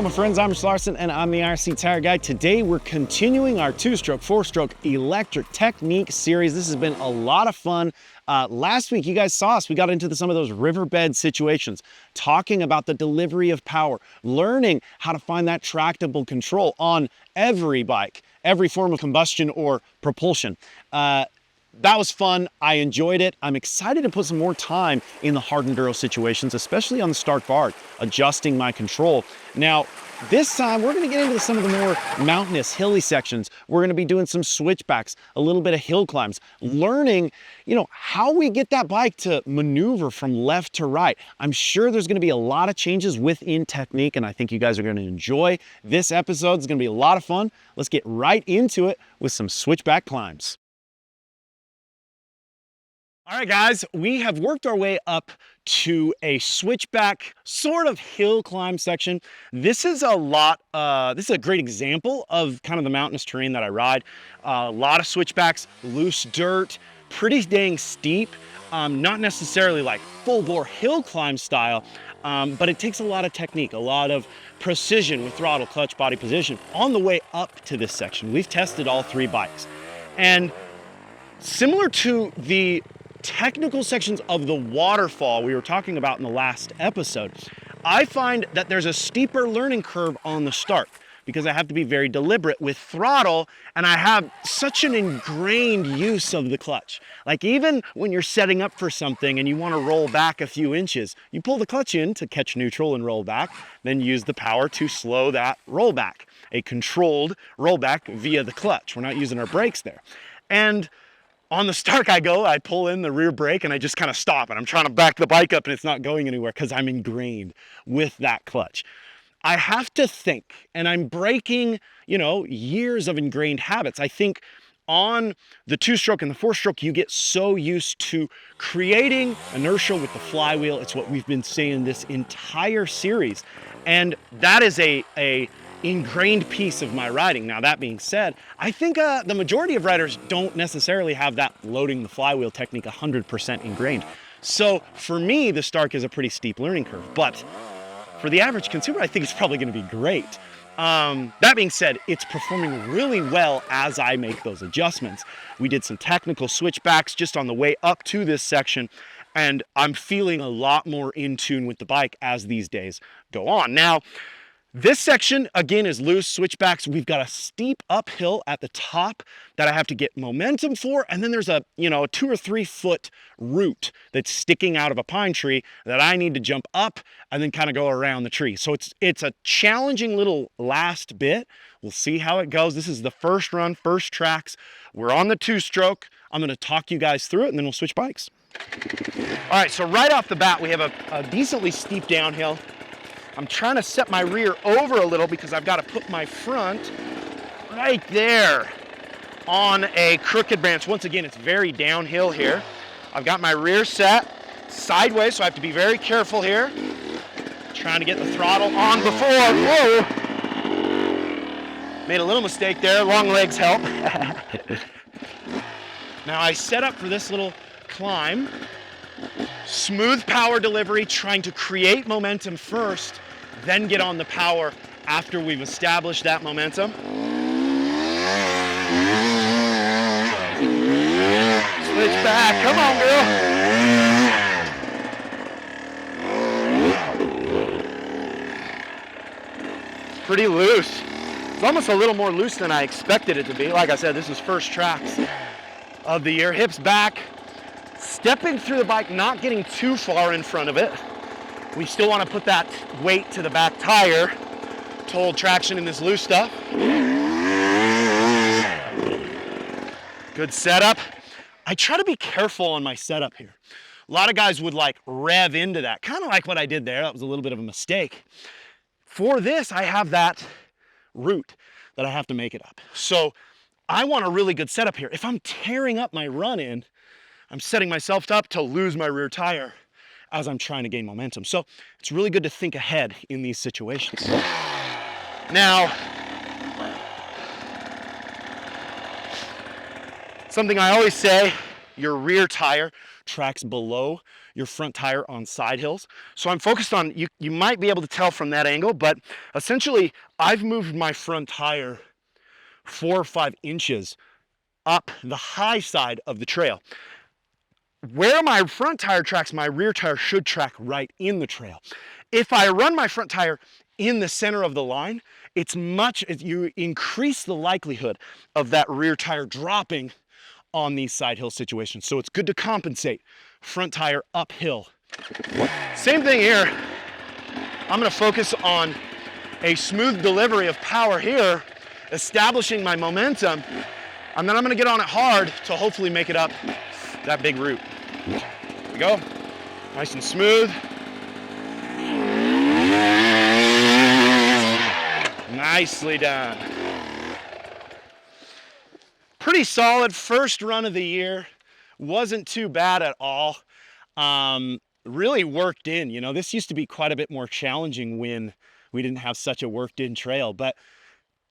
my friends? I'm Larson and I'm the IRC Tire Guy. Today we're continuing our 2-stroke, 4-stroke electric technique series. This has been a lot of fun. Last week you guys saw us. We got into some of those riverbed situations, talking about the delivery of power, learning how to find that tractable control on every bike, every form of combustion or propulsion. That was fun. I enjoyed it. I'm excited to put some more time in the hard enduro situations, especially on the Stark Varg, adjusting my control. Now, this time we're going to get into some of the more mountainous, hilly sections. We're going to be doing some switchbacks, a little bit of hill climbs, learning, how we get that bike to maneuver from left to right. I'm sure there's going to be a lot of changes within technique, and I think you guys are going to enjoy this episode. It's going to be a lot of fun. Let's get right into it with some switchback climbs. All right, guys, we have worked our way up to a switchback sort of hill climb section. This is a great example of kind of the mountainous terrain that I ride. A lot of switchbacks, loose dirt, pretty dang steep. Not necessarily like full bore hill climb style, but it takes a lot of technique, a lot of precision with throttle, clutch, body position. On the way up to this section, we've tested all 3 bikes. And similar to the technical sections of the waterfall we were talking about in the last episode, I find that there's a steeper learning curve on the start because I have to be very deliberate with throttle, and I have such an ingrained use of the clutch. Like even when you're setting up for something and you want to roll back a few inches, you pull the clutch in to catch neutral and roll back, then use the power to slow that rollback, a controlled rollback via the clutch. We're not using our brakes there. And on the Stark, I pull in the rear brake and I just kind of stop, and I'm trying to back the bike up and it's not going anywhere because I'm ingrained with that clutch. I have to think, and I'm breaking, years of ingrained habits. I think on the 2-stroke and the 4-stroke, you get so used to creating inertia with the flywheel. It's what we've been saying this entire series. And that is a ingrained piece of my riding. Now, that being said, I think the majority of riders don't necessarily have that loading the flywheel technique 100% ingrained. So for me, the Stark is a pretty steep learning curve, but for the average consumer, I think it's probably going to be great. That being said, it's performing really well as I make those adjustments. We did some technical switchbacks just on the way up to this section, and I'm feeling a lot more in tune with the bike as these days go on. Now, this section, again, is loose switchbacks. We've got a steep uphill at the top that I have to get momentum for, and then there's a 2 or 3 foot root that's sticking out of a pine tree that I need to jump up and then kind of go around the tree. So it's a challenging little last bit. We'll see how it goes. This is the first run, first tracks. We're on the 2-stroke. I'm going to talk you guys through it, and then we'll switch bikes. All right, so right off the bat, we have a decently steep downhill. I'm trying to set my rear over a little because I've got to put my front right there on a crooked branch. Once again, it's very downhill here. I've got my rear set sideways, so I have to be very careful here. Trying to get the throttle on before. Whoa! Made a little mistake there. Long legs help. Now I set up for this little climb. Smooth power delivery, trying to create momentum first, then get on the power after we've established that momentum. Switch back, come on, girl. It's pretty loose. It's almost a little more loose than I expected it to be. Like I said, this is first tracks of the year. Hips back. Stepping through the bike, not getting too far in front of it. We still want to put that weight to the back tire to hold traction in this loose stuff. Good setup. I try to be careful on my setup here. A lot of guys would rev into that, kind of like what I did there. That was a little bit of a mistake. For this, I have that route that I have to make it up. So I want a really good setup here. If I'm tearing up my run in, I'm setting myself up to lose my rear tire as I'm trying to gain momentum. So it's really good to think ahead in these situations. Now, something I always say, your rear tire tracks below your front tire on side hills. So I'm focused on, you might be able to tell from that angle, but essentially I've moved my front tire 4 or 5 inches up the high side of the trail. Where my front tire tracks, my rear tire should track right in the trail. If I run my front tire in the center of the line, you increase the likelihood of that rear tire dropping on these side hill situations. So it's good to compensate front tire uphill. Same thing here. I'm gonna focus on a smooth delivery of power here, establishing my momentum, and then I'm gonna get on it hard to hopefully make it up that big root. Here we go, nice and smooth. Nicely done. Pretty solid first run of the year. Wasn't too bad at all. Really worked in, you know, this used to be quite a bit more challenging when we didn't have such a worked in trail, but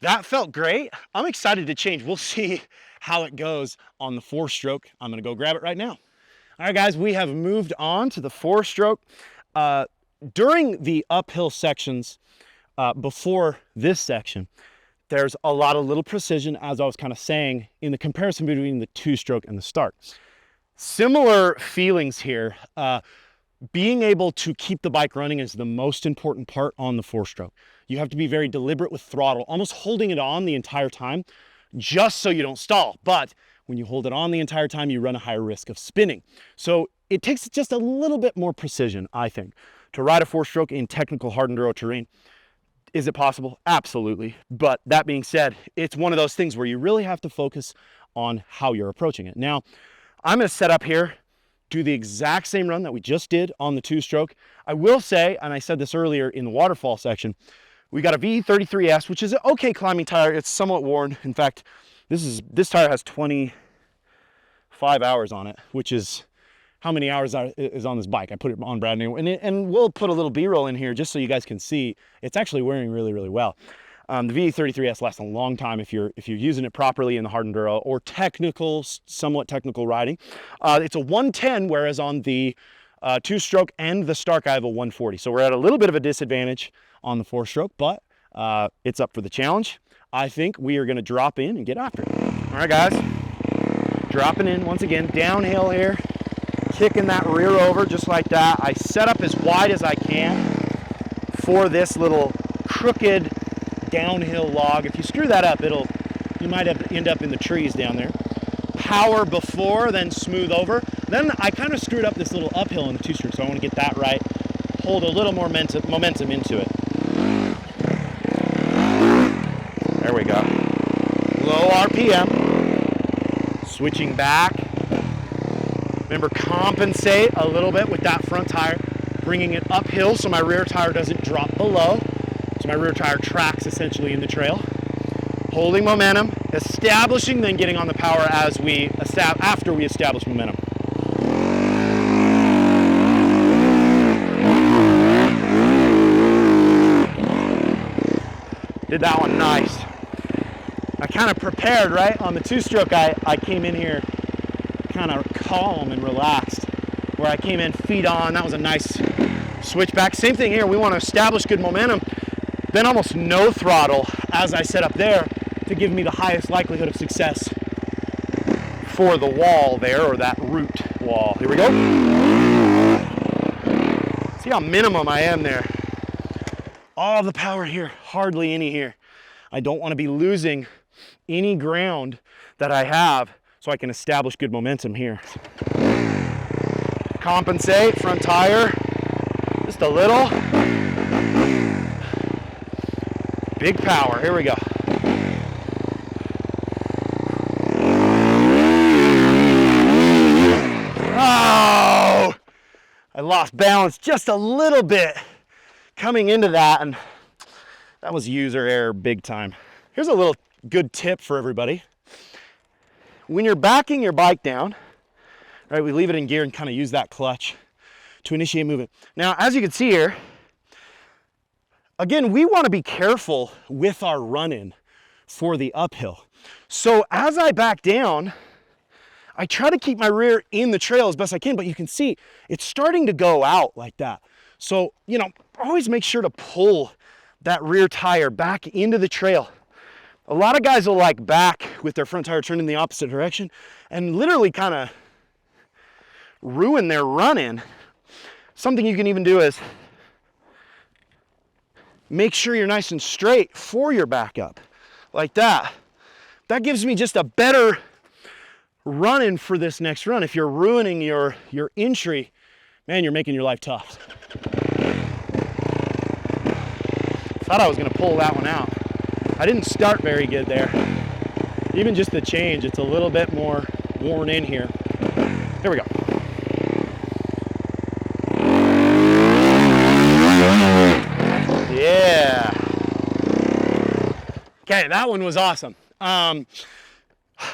that felt great. I'm excited to change. We'll see how it goes on the 4-stroke. I'm gonna go grab it right now. All right, guys, we have moved on to the 4-stroke. During the uphill sections, before this section, there's a lot of little precision, as I was kind of saying, in the comparison between the 2-stroke and the Stark. Similar feelings here. Being able to keep the bike running is the most important part on the 4-stroke. You have to be very deliberate with throttle, almost holding it on the entire time, just so you don't stall. But when you hold it on the entire time, you run a higher risk of spinning. So it takes just a little bit more precision, I think, to ride a 4-stroke in technical hard enduro terrain. Is it possible? Absolutely. But that being said, it's one of those things where you really have to focus on how you're approaching it. Now, I'm going to set up here, do the exact same run that we just did on the 2-stroke. I will say, and I said this earlier in the waterfall section, we got a V33S, which is an okay climbing tire. It's somewhat worn. In fact, this tire has 25 hours on it, which is how many hours is on this bike. I put it on brand new, and we'll put a little B-roll in here just so you guys can see it's actually wearing really, really well. The V33S lasts a long time if you're using it properly in the hard enduro or somewhat technical riding. It's a 110, whereas on the 2-stroke and the Stark I have a 140. So we're at a little bit of a disadvantage on the 4-stroke, but it's up for the challenge. I think we are going to drop in and get after it. All right, guys, dropping in once again, downhill here. Kicking that rear over just like that. I set up as wide as I can for this little crooked downhill log. If you screw that up, you might end up in the trees down there. Power before, then smooth over. Then I kind of screwed up this little uphill in the 2-stroke, so I want to get that right. Hold a little more momentum into it. There we go. Low RPM. Switching back. Remember, compensate a little bit with that front tire, bringing it uphill so my rear tire doesn't drop below. So my rear tire tracks essentially in the trail. Holding momentum, establishing, then getting on the power after we establish momentum. Did that one nice. I kind of prepared, right? On the 2-stroke, I came in here kind of calm and relaxed, where I came in feet on. That was a nice switchback. Same thing here. We want to establish good momentum, then almost no throttle as I set up there to give me the highest likelihood of success for the wall there, or that root wall. Here we go. See how minimum I am there. All the power here, hardly any here. I don't want to be losing any ground that I have, so I can establish good momentum here. Compensate, front tire, just a little. Big power, here we go. Oh! I lost balance just a little bit coming into that, and that was user error big time. Here's a little good tip for everybody. When you're backing your bike down, right, we leave it in gear and kind of use that clutch to initiate movement. Now, as you can see here, again, we want to be careful with our run-in for the uphill. So as I back down, I try to keep my rear in the trail as best I can, but you can see it's starting to go out like that. So, you know, always make sure to pull that rear tire back into the trail. A lot of guys will like back with their front tire turned in the opposite direction and literally kind of ruin their run-in. Something you can even do is make sure you're nice and straight for your backup, like that. That gives me just a better run-in for this next run. If you're ruining your entry, man, you're making your life tough. Thought I was gonna pull that one out. I didn't start very good there. Even just the change, it's a little bit more worn in here. Here we go. Yeah. Okay, that one was awesome.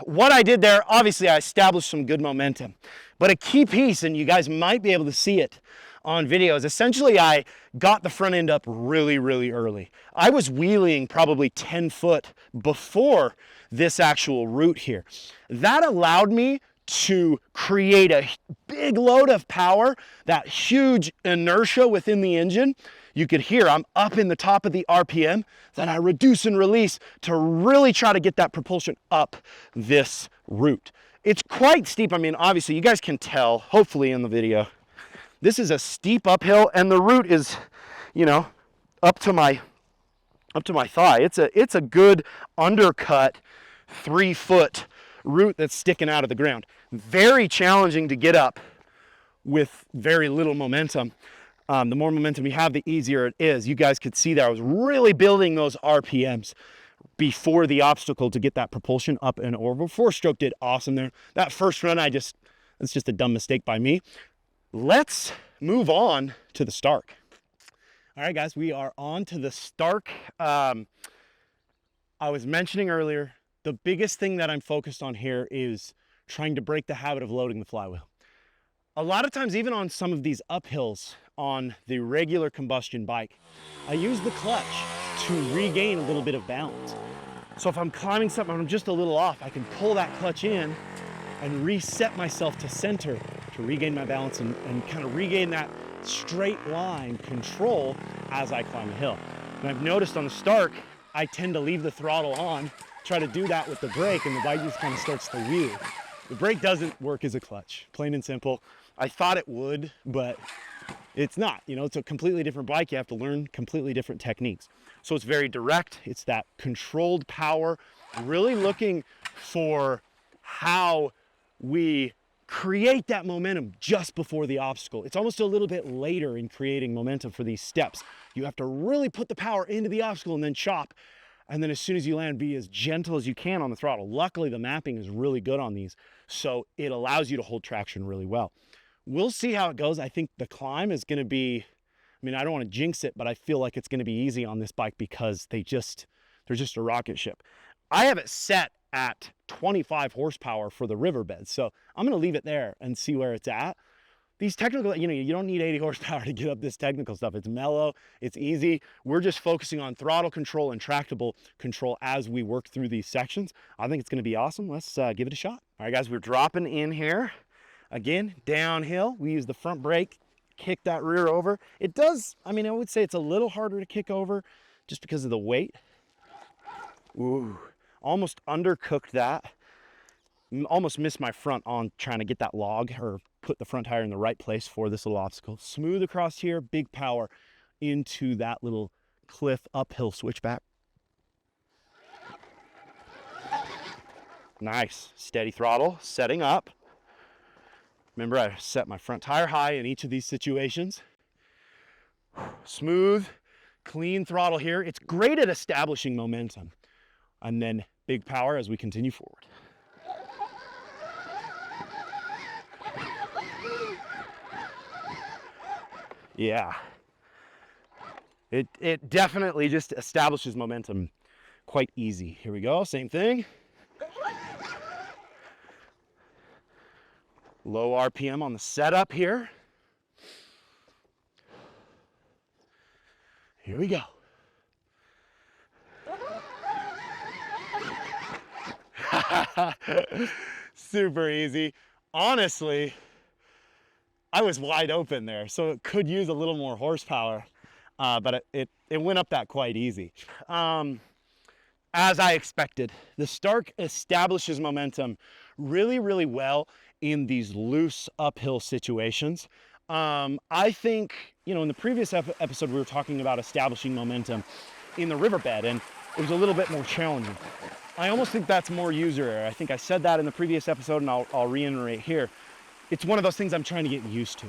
What I did there, obviously I established some good momentum, but a key piece, and you guys might be able to see it on video, is essentially I got the front end up really, really early. I was wheeling probably 10 foot before this actual route here. That allowed me to create a big load of power, that huge inertia within the engine. You could hear I'm up in the top of the RPM, then I reduce and release to really try to get that propulsion up this route. It's quite steep. I mean, obviously you guys can tell, hopefully in the video, this is a steep uphill and the route is, you know, up to my thigh. It's a good undercut 3 foot route that's sticking out of the ground. Very challenging to get up with very little momentum. The more momentum you have, the easier it is. You guys could see that I was really building those RPMs before the obstacle to get that propulsion up and over. 4-stroke did awesome there. That first run, it's just a dumb mistake by me. Let's move on to the Stark. All right, guys, we are on to the Stark. I was mentioning earlier, the biggest thing that I'm focused on here is trying to break the habit of loading the flywheel. A lot of times, even on some of these uphills on the regular combustion bike, I use the clutch to regain a little bit of balance. So if I'm climbing something and I'm just a little off, I can pull that clutch in and reset myself to center to regain my balance and kind of regain that straight line control as I climb the hill. And I've noticed on the Stark, I tend to leave the throttle on, try to do that with the brake, and the bike just kind of starts to wheel. The brake doesn't work as a clutch, plain and simple. I thought it would, but it's not. You know, it's a completely different bike. You have to learn completely different techniques. So it's very direct. It's that controlled power, really looking for how we create that momentum just before the obstacle. It's almost a little bit later in creating momentum for these steps. You have to really put the power into the obstacle and then chop. And then as soon as you land, be as gentle as you can on the throttle. Luckily, the mapping is really good on these, so it allows you to hold traction really well. We'll see how it goes. I think the climb is going to be, I mean, I don't want to jinx it, but I feel like it's going to be easy on this bike because they're just a rocket ship. I have it set at 25 horsepower for the riverbed, so I'm going to leave it there and see where it's at. These technical, you know, you don't need 80 horsepower to get up this technical stuff. It's mellow, it's easy. We're just focusing on throttle control and tractable control as we work through these sections. I think it's going to be awesome. Let's give it a shot. All right, guys, we're dropping in here. Again, downhill. We use the front brake, kick that rear over. It does, I mean, I would say it's a little harder to kick over just because of the weight. Ooh, almost undercooked that. Almost missed my front on trying to get that log or put the front tire in the right place for this little obstacle. Smooth across here, big power into that little cliff uphill switchback. Nice, steady throttle, setting up. Remember, I set my front tire high in each of these situations. Smooth, clean throttle here. It's great at establishing momentum. And then big power as we continue forward. Yeah. It definitely just establishes momentum quite easy. Here we go, same thing. Low RPM on the setup here. Here we go. super easy. Honestly, I was wide open there, so it could use a little more horsepower, but it went up that quite easy. As I expected, the Stark establishes momentum really, really well in these loose uphill situations. I think, you know, in the previous episode, we were talking about establishing momentum in the riverbed, and it was a little bit more challenging. I almost think that's more user error. I think I said that in the previous episode, and I'll reiterate here. It's one of those things I'm trying to get used to.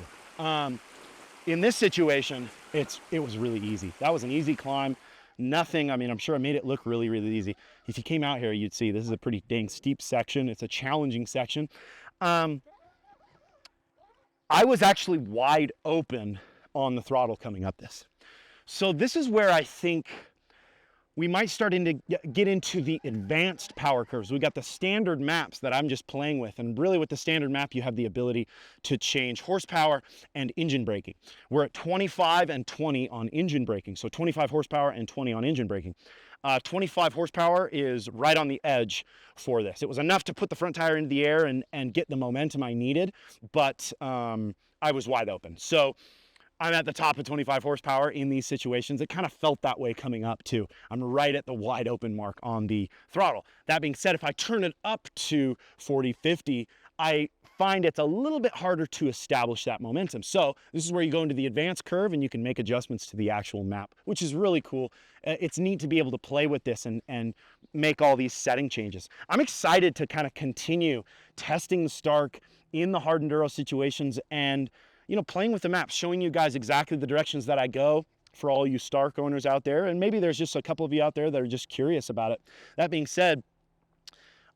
In this situation, it was really easy. That was an easy climb. Nothing, I mean, I'm sure I made it look really, really easy. If you came out here, you'd see this is a pretty dang steep section. It's a challenging section. I was actually wide open on the throttle coming up this. So this is where I think we might start to get into the advanced power curves. We got the standard maps that I'm just playing with, and really with the standard map, you have the ability to change horsepower and engine braking. We're at 25 and 20 on engine braking, so 25 horsepower and 20 on engine braking. 25 horsepower is right on the edge for this. It was enough to put the front tire into the air and get the momentum I needed, but I was wide open. So I'm at the top of 25 horsepower in these situations. It kind of felt that way coming up too. I'm right at the wide open mark on the throttle. That being said, if I turn it up to 40, 50, I find it's a little bit harder to establish that momentum. So this is where you go into the advanced curve and you can make adjustments to the actual map, which is really cool. It's neat to be able to play with this and make all these setting changes. I'm excited to kind of continue testing the Stark in the hard enduro situations and, you know, playing with the map, showing you guys exactly the directions that I go for all you Stark owners out there. And maybe there's just a couple of you out there that are just curious about it. That being said,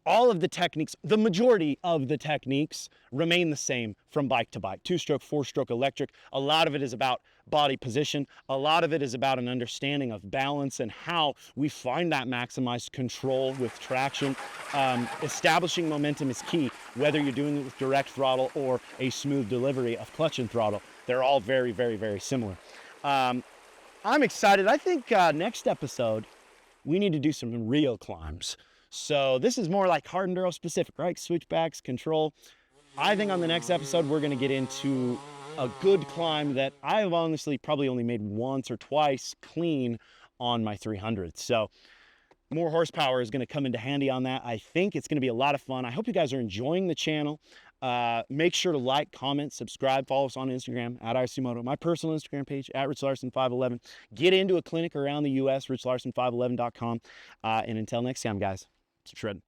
all of the techniques, the majority of the techniques remain the same from bike to bike. 2-stroke, 4-stroke electric. A lot of it is about body position. A lot of it is about an understanding of balance and how we find that maximized control with traction. Establishing momentum is key, whether you're doing it with direct throttle or a smooth delivery of clutch and throttle. They're all very, very, very similar. I'm excited. I think next episode, we need to do some real climbs. So this is more like hard enduro specific, right? Switchbacks, control. I think on the next episode, we're going to get into a good climb that I've honestly probably only made once or twice clean on my 300. So more horsepower is going to come into handy on that. I think it's going to be a lot of fun. I hope you guys are enjoying the channel. Make sure to like, comment, subscribe, follow us on Instagram at IRC Moto, my personal Instagram page at RichLarson511. Get into a clinic around the US, richlarson511.com. And until next time, guys, keep shredding.